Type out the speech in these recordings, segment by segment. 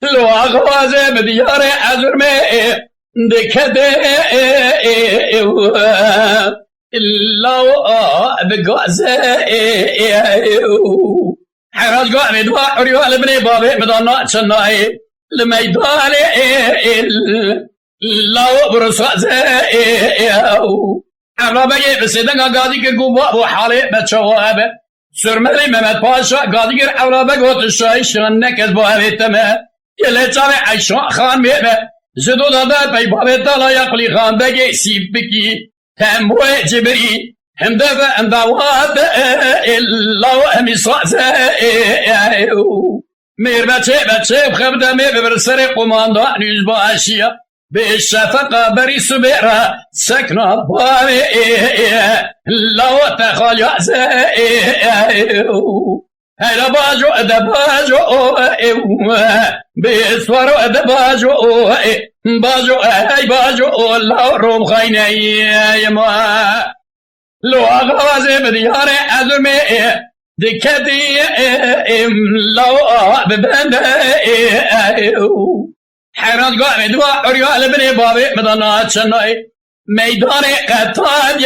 لو أغوازي بديار أزرمي دكده لو بقوزي حراج قاعد دوا عريال بني بابي مدانا تشناي لما يدوالي لو برصازي عربي بسيدنا قاعد يقوبا وحالي بتشوابه سرمري ممت باشا قاعد يقول عربي قوت الشاي شغنك بابي تمام يلي تابع عيشان خان بيبه زدو دادا بي بابي تالا يقلي خان بگي سيب بكي تموي جبري هم دفع هم دواد اللو همي صعزة مير بچه بخب دمي ببرسر قماندا نيز باشيا بالشفقة بري سبيرا سكنا بابي لو تخال يعزة هلا باجو ادباجو بيسوارو ادباجو باجو اي باجو لا روم خايني يما لو اغازي بديار ازمي دكتي لو ببند حيران قاعد دوا عريال بني بابي مدانات شناي ميدان قطان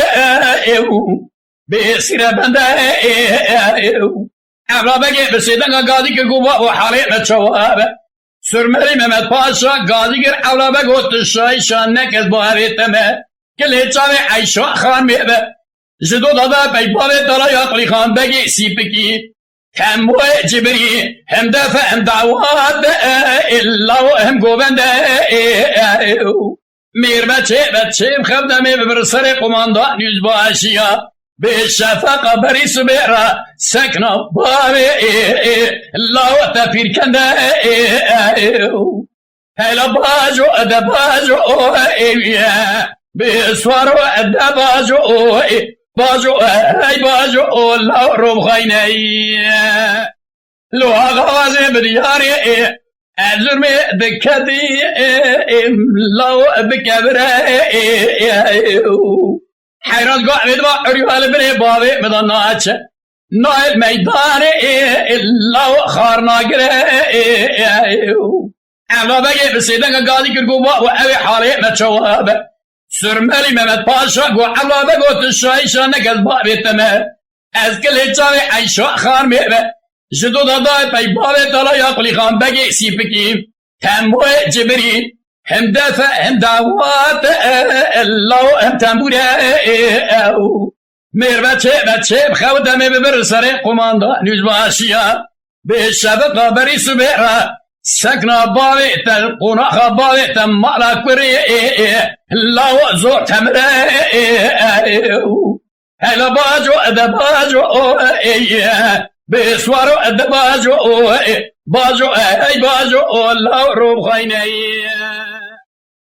بيصير بند عربي بسيدنا قاضي كقوبا وحالي بتشوابه سرمري ممت باشا قاضي كر عربي قوت الشاي شانك البوهري تمه كل هتشاوي عيشو خان بيبه جدو دادا بي بابي ترى يقلي خان بگي سيبكي كموي جبري هم دفع هم دعوات إلا هم قوبند مير بچه بخبدمي ببرسر قماندا نيز باشيا بالشفقة بري سبيرا سكنا بابي لا تفير كندا هلا باجو ادباجو بسوارو ادباجو باجو اي باجو لا روم خايني لو اغوازي بدياري ازرمي دكتي لو بكبري حيران قاعد دوا عريال بني بابي مداناتش نايل ميدان لو خارنا قري انا بقي بسيدنا قاعد يقوبا وابي حالي متشوابه سرمالي ممت باشا قو علا بقوت الشاي شانك البابي تمام ازكل هجاوي عيشو خار ميبه جدو دادا بي بابي تلا يقلي خان بقي سيبكي تموي جبري هم دفع هم دعوات اللو هم تنبوره مير بچه بخو دمي ببرسر قماندا نيز باشيا بالشفقة بري سبيرا سكنا بابي تلقونا خبابي تمالا كوري لو زور تمره هلا باجو ادباجو بسوارو ادباجو باجو اي باجو لو روب خايني